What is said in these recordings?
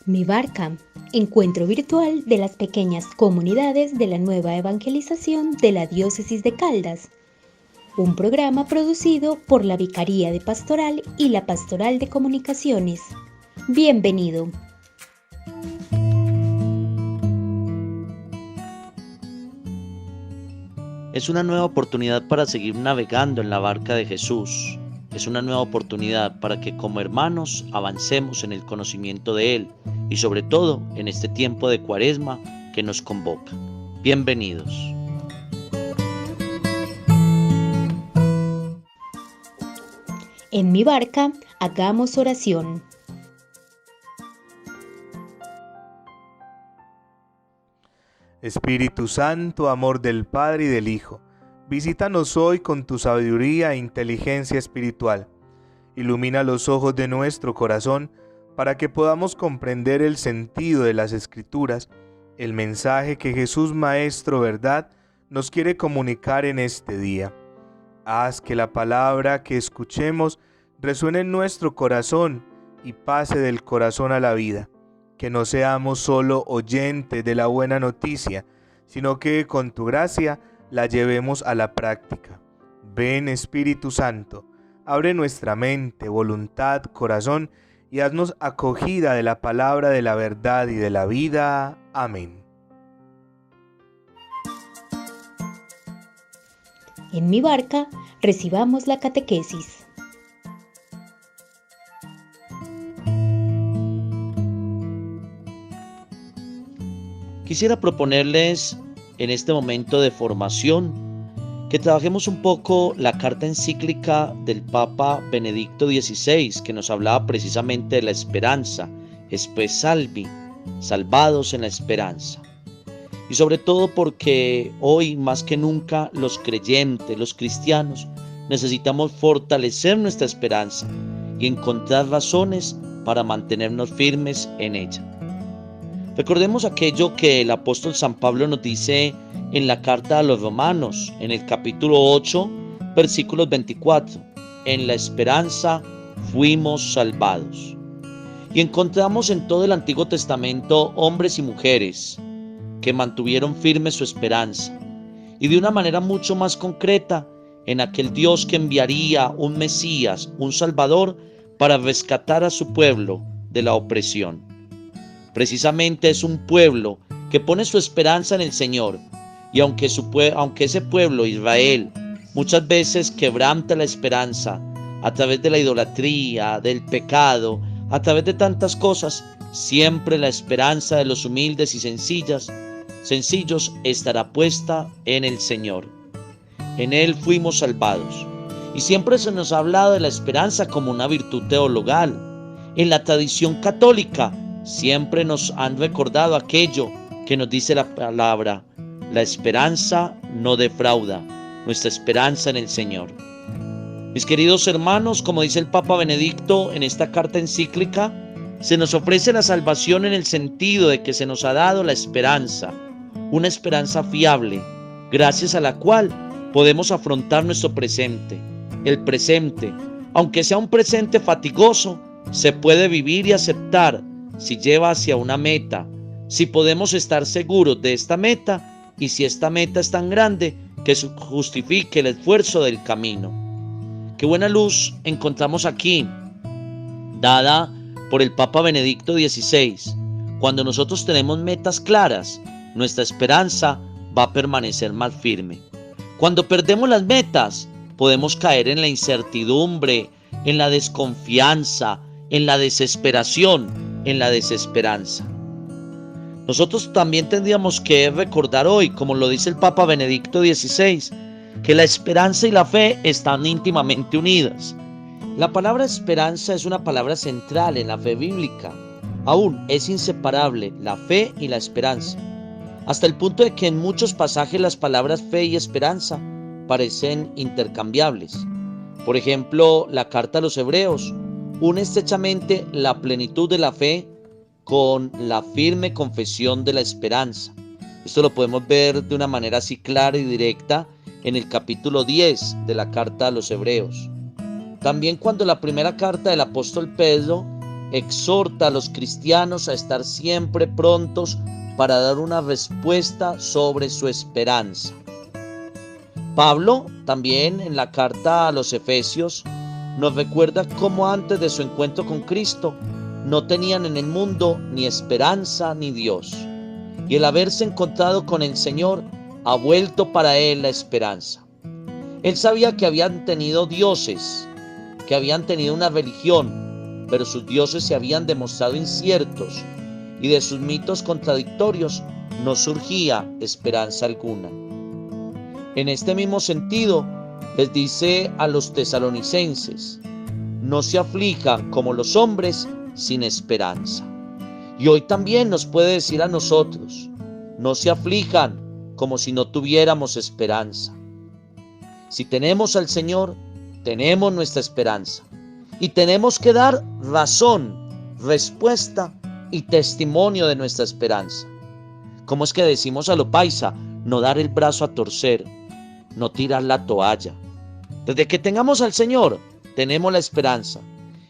Mi Barca, encuentro virtual de las pequeñas comunidades de la nueva evangelización de la Diócesis de Caldas, un programa producido por la Vicaría de Pastoral y la Pastoral de Comunicaciones. Bienvenido. Es una nueva oportunidad para seguir navegando en la barca de Jesús. Es una nueva oportunidad para que como hermanos avancemos en el conocimiento de Él y sobre todo en este tiempo de Cuaresma que nos convoca. Bienvenidos. En mi barca, hagamos oración. Espíritu Santo, amor del Padre y del Hijo, visítanos hoy con tu sabiduría e inteligencia espiritual. Ilumina los ojos de nuestro corazón para que podamos comprender el sentido de las Escrituras, el mensaje que Jesús Maestro Verdad nos quiere comunicar en este día. Haz que la palabra que escuchemos resuene en nuestro corazón y pase del corazón a la vida. Que no seamos solo oyentes de la buena noticia, sino que con tu gracia la llevemos a la práctica. Ven Espíritu Santo, abre nuestra mente, voluntad, corazón y haznos acogida de la palabra de la verdad y de la vida. Amén. En mi barca, recibamos la catequesis. Quisiera proponerles en este momento de formación que trabajemos un poco la carta encíclica del Papa Benedicto XVI, que nos hablaba precisamente de la esperanza, Spe Salvi, salvados en la esperanza. Y sobre todo porque hoy más que nunca los creyentes, los cristianos, necesitamos fortalecer nuestra esperanza y encontrar razones para mantenernos firmes en ella. Recordemos aquello que el apóstol San Pablo nos dice en la carta a los Romanos, en el capítulo 8, versículos 24. En la esperanza fuimos salvados. Y encontramos en todo el Antiguo Testamento hombres y mujeres que mantuvieron firme su esperanza. Y de una manera mucho más concreta, en aquel Dios que enviaría un Mesías, un Salvador, para rescatar a su pueblo de la opresión. Precisamente es un pueblo que pone su esperanza en el Señor, y aunque ese pueblo, Israel, muchas veces quebranta la esperanza a través de la idolatría, del pecado, a través de tantas cosas, siempre la esperanza de los humildes y sencillos estará puesta en el Señor. En Él fuimos salvados. Y siempre se nos ha hablado de la esperanza como una virtud teologal. En la tradición católica siempre nos han recordado aquello que nos dice la palabra: la esperanza no defrauda, nuestra esperanza en el Señor. Mis queridos hermanos, como dice el Papa Benedicto en esta carta encíclica, se nos ofrece la salvación en el sentido de que se nos ha dado la esperanza, una esperanza fiable, gracias a la cual podemos afrontar nuestro presente. El presente, aunque sea un presente fatigoso, se puede vivir y aceptar si lleva hacia una meta, si podemos estar seguros de esta meta y si esta meta es tan grande que justifique el esfuerzo del camino. Qué buena luz encontramos aquí, dada por el Papa Benedicto XVI. Cuando nosotros tenemos metas claras, nuestra esperanza va a permanecer más firme. Cuando perdemos las metas, podemos caer en la incertidumbre, en la desconfianza, en la desesperación, en la desesperanza. Nosotros también tendríamos que recordar hoy, como lo dice el Papa Benedicto XVI, que la esperanza y la fe están íntimamente unidas. La palabra esperanza es una palabra central en la fe bíblica. Aún es inseparable la fe y la esperanza, hasta el punto de que en muchos pasajes las palabras fe y esperanza parecen intercambiables. Por ejemplo, la carta a los Hebreos une estrechamente la plenitud de la fe con la firme confesión de la esperanza. Esto lo podemos ver de una manera así clara y directa en el capítulo 10 de la carta a los Hebreos. También cuando la primera carta del apóstol Pedro exhorta a los cristianos a estar siempre prontos para dar una respuesta sobre su esperanza. Pablo, también en la carta a los Efesios, nos recuerda cómo antes de su encuentro con Cristo no tenían en el mundo ni esperanza ni Dios. Y el haberse encontrado con el Señor ha vuelto para él la esperanza. Él sabía que habían tenido dioses, que habían tenido una religión, pero sus dioses se habían demostrado inciertos y de sus mitos contradictorios no surgía esperanza alguna. En este mismo sentido, les dice a los tesalonicenses: no se aflijan como los hombres sin esperanza. Y hoy también nos puede decir a nosotros: no se aflijan como si no tuviéramos esperanza. Si tenemos al Señor, tenemos nuestra esperanza. Y tenemos que dar razón, respuesta y testimonio de nuestra esperanza. ¿Cómo es que decimos a lo paisa? No dar el brazo a torcer, no tirar la toalla. Desde que tengamos al Señor, tenemos la esperanza.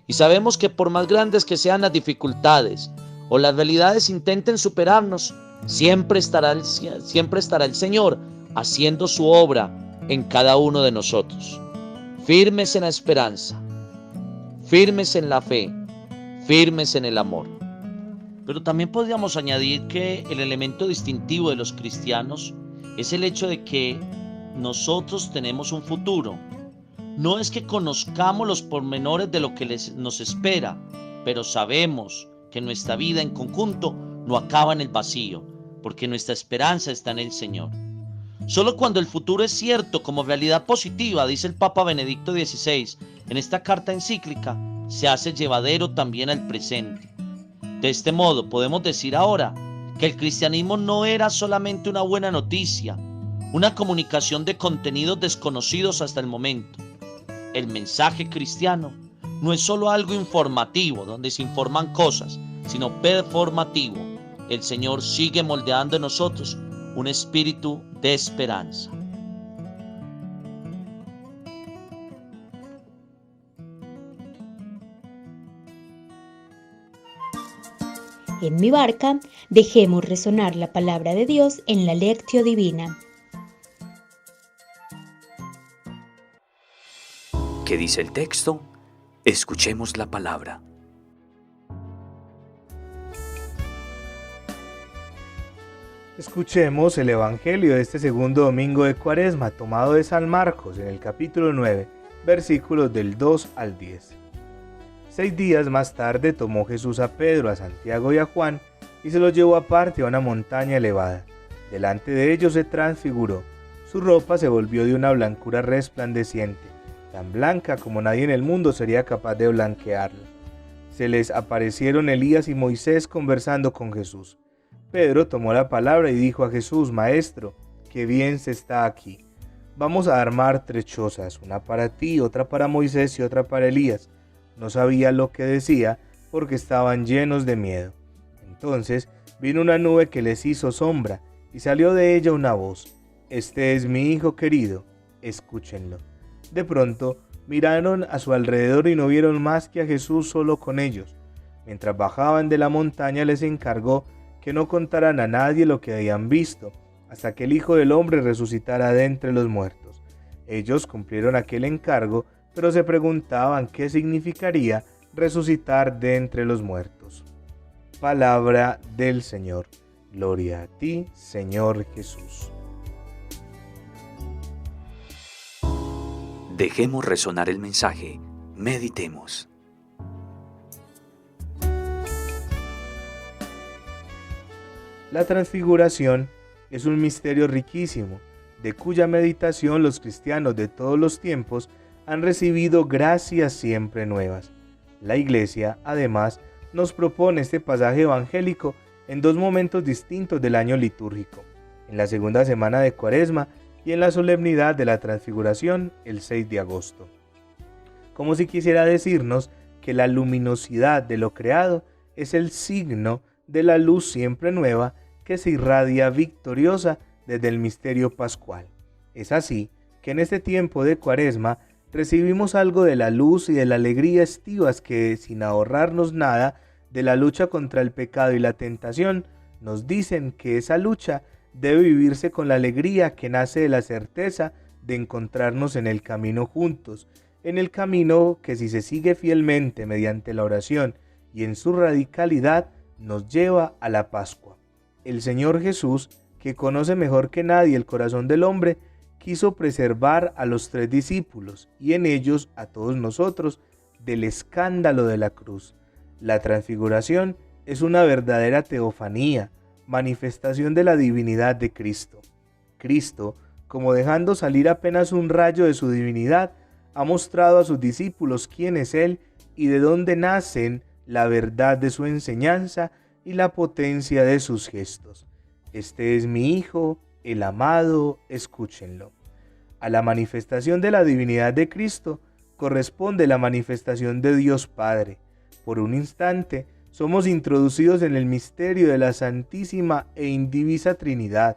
Y sabemos que por más grandes que sean las dificultades o las realidades intenten superarnos, siempre estará el Señor haciendo su obra en cada uno de nosotros. Firmes en la esperanza, firmes en la fe, firmes en el amor. Pero también podríamos añadir que el elemento distintivo de los cristianos es el hecho de que nosotros tenemos un futuro. No es que conozcamos los pormenores de lo que nos espera, pero sabemos que nuestra vida en conjunto no acaba en el vacío, porque nuestra esperanza está en el Señor. Solo cuando el futuro es cierto como realidad positiva, dice el Papa Benedicto XVI en esta carta encíclica, se hace llevadero también al presente. De este modo podemos decir ahora que el cristianismo no era solamente una buena noticia, una comunicación de contenidos desconocidos hasta el momento. El mensaje cristiano no es solo algo informativo, donde se informan cosas, sino performativo. El Señor sigue moldeando en nosotros un espíritu de esperanza. En mi barca, dejemos resonar la palabra de Dios en la Lectio Divina. ¿Qué dice el texto? Escuchemos la palabra. Escuchemos el Evangelio de este segundo domingo de Cuaresma, tomado de San Marcos, en el capítulo 9, versículos del 2 al 10. 6 días más tarde tomó Jesús a Pedro, a Santiago y a Juan, y se los llevó aparte a una montaña elevada. Delante de ellos se transfiguró. Su ropa se volvió de una blancura resplandeciente, tan blanca como nadie en el mundo sería capaz de blanquearla. Se les aparecieron Elías y Moisés conversando con Jesús. Pedro tomó la palabra y dijo a Jesús: Maestro, qué bien se está aquí. Vamos a armar 3 chozas, una para ti, otra para Moisés y otra para Elías. No sabía lo que decía porque estaban llenos de miedo. Entonces vino una nube que les hizo sombra y salió de ella una voz: Este es mi Hijo querido, escúchenlo. De pronto miraron a su alrededor y no vieron más que a Jesús solo con ellos. Mientras bajaban de la montaña les encargó que no contaran a nadie lo que habían visto, hasta que el Hijo del Hombre resucitara de entre los muertos. Ellos cumplieron aquel encargo, pero se preguntaban qué significaría resucitar de entre los muertos. Palabra del Señor. Gloria a ti, Señor Jesús. Dejemos resonar el mensaje. Meditemos. La transfiguración es un misterio riquísimo, de cuya meditación los cristianos de todos los tiempos han recibido gracias siempre nuevas. La Iglesia, además, nos propone este pasaje evangélico en 2 momentos distintos del año litúrgico, en la segunda semana de Cuaresma y en la solemnidad de la Transfiguración, el 6 de agosto. Como si quisiera decirnos que la luminosidad de lo creado es el signo de la luz siempre nueva que se irradia victoriosa desde el misterio pascual. Es así que en este tiempo de Cuaresma recibimos algo de la luz y de la alegría estivas que, sin ahorrarnos nada de la lucha contra el pecado y la tentación, nos dicen que esa lucha debe vivirse con la alegría que nace de la certeza de encontrarnos en el camino juntos, en el camino que, si se sigue fielmente mediante la oración y en su radicalidad, nos lleva a la Pascua. El Señor Jesús, que conoce mejor que nadie el corazón del hombre, quiso preservar a los 3 discípulos y en ellos a todos nosotros del escándalo de la cruz. La transfiguración es una verdadera teofanía, manifestación de la divinidad de Cristo. Cristo, como dejando salir apenas un rayo de su divinidad, ha mostrado a sus discípulos quién es Él y de dónde nacen la verdad de su enseñanza y la potencia de sus gestos. Este es mi Hijo, el amado, escúchenlo. A la manifestación de la divinidad de Cristo corresponde la manifestación de Dios Padre. Por un instante somos introducidos en el misterio de la Santísima e Indivisa Trinidad.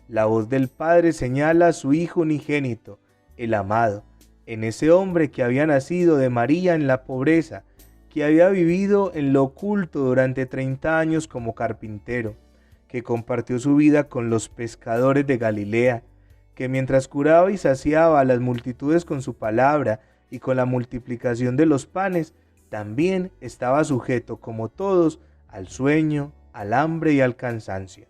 La voz del Padre señala a su Hijo unigénito, el amado, en ese hombre que había nacido de María en la pobreza, que había vivido en lo oculto durante 30 años como carpintero, que compartió su vida con los pescadores de Galilea, que mientras curaba y saciaba a las multitudes con su palabra y con la multiplicación de los panes, también estaba sujeto, como todos, al sueño, al hambre y al cansancio.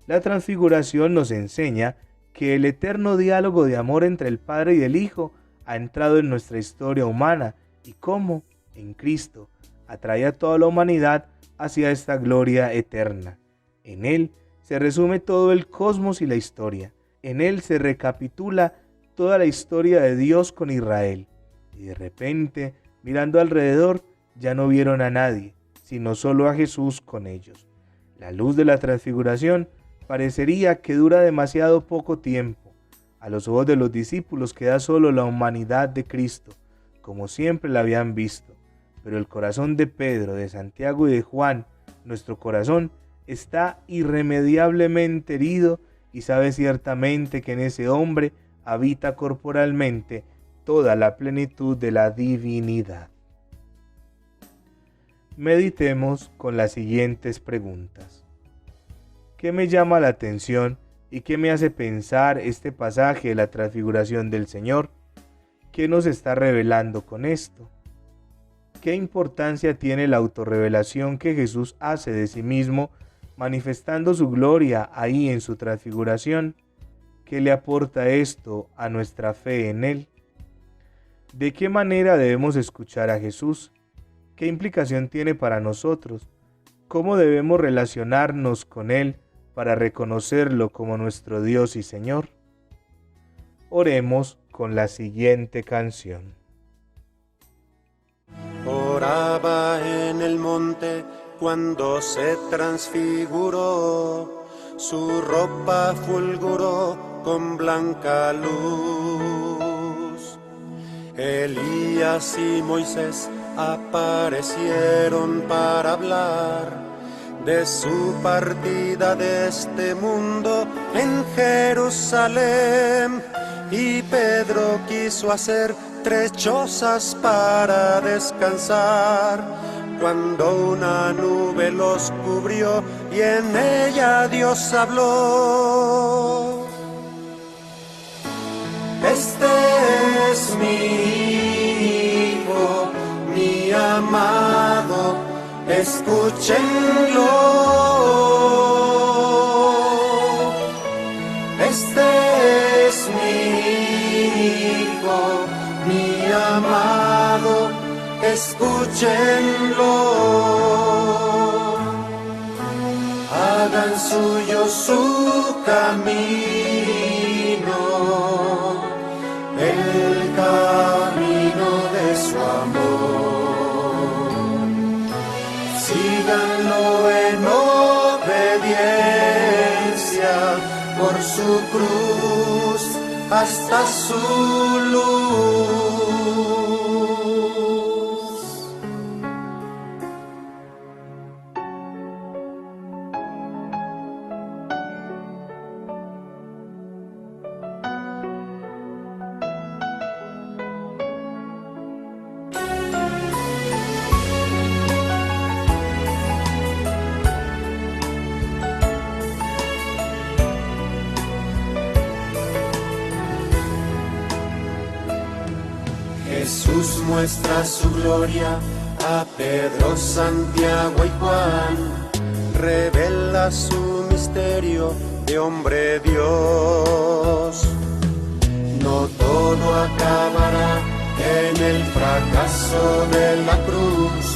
La transfiguración nos enseña que el eterno diálogo de amor entre el Padre y el Hijo ha entrado en nuestra historia humana y cómo, en Cristo, atrae a toda la humanidad hacia esta gloria eterna. En Él se resume todo el cosmos y la historia. En Él se recapitula toda la historia de Dios con Israel. Y de repente, mirando alrededor, ya no vieron a nadie, sino solo a Jesús con ellos. La luz de la transfiguración parecería que dura demasiado poco tiempo. A los ojos de los discípulos queda solo la humanidad de Cristo, como siempre la habían visto. Pero el corazón de Pedro, de Santiago y de Juan, nuestro corazón, está irremediablemente herido y sabe ciertamente que en ese hombre habita corporalmente toda la plenitud de la divinidad. Meditemos con las siguientes preguntas. ¿Qué me llama la atención y qué me hace pensar este pasaje de la transfiguración del Señor? ¿Qué nos está revelando con esto? ¿Qué importancia tiene la autorrevelación que Jesús hace de sí mismo, manifestando su gloria ahí en su transfiguración? ¿Qué le aporta esto a nuestra fe en Él? ¿De qué manera debemos escuchar a Jesús? ¿Qué implicación tiene para nosotros? ¿Cómo debemos relacionarnos con Él para reconocerlo como nuestro Dios y Señor? Oremos con la siguiente canción. Oraba en el monte cuando se transfiguró, su ropa fulguró con blanca luz. Elías y Moisés aparecieron para hablar de su partida de este mundo en Jerusalén, y Pedro quiso hacer 3 chozas para descansar, cuando una nube los cubrió y en ella Dios habló. Este es mi Hijo, mi amado, escúchenlo. Este es mi Hijo, mi amado, escúchenlo. Hagan suyo su camino, el camino de su amor. Síganlo en obediencia por su cruz hasta su luz. Jesús muestra su gloria a Pedro, Santiago y Juan, revela su misterio de hombre Dios. No todo acabará en el fracaso de la cruz.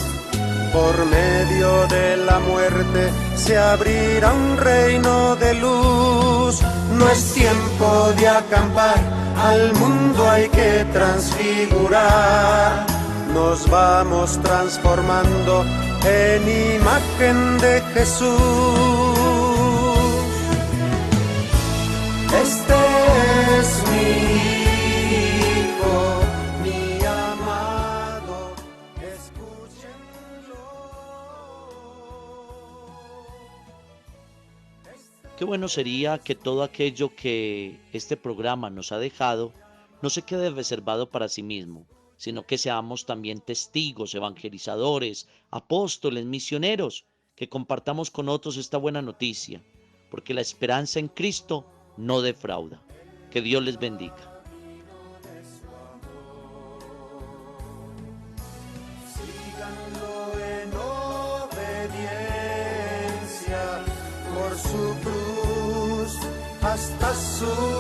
Por medio de la muerte se abrirá un reino de luz. No es tiempo de acampar, al mundo hay que transfigurar. Nos vamos transformando en imagen de Jesús. Este es mi Hijo, mi amado, escúchenlo. Qué bueno sería que todo aquello que este programa nos ha dejado no se quede reservado para sí mismo, sino que seamos también testigos, evangelizadores, apóstoles, misioneros, que compartamos con otros esta buena noticia, porque la esperanza en Cristo no defrauda. Que Dios les bendiga. Síganlo en obediencia por su cruz hasta su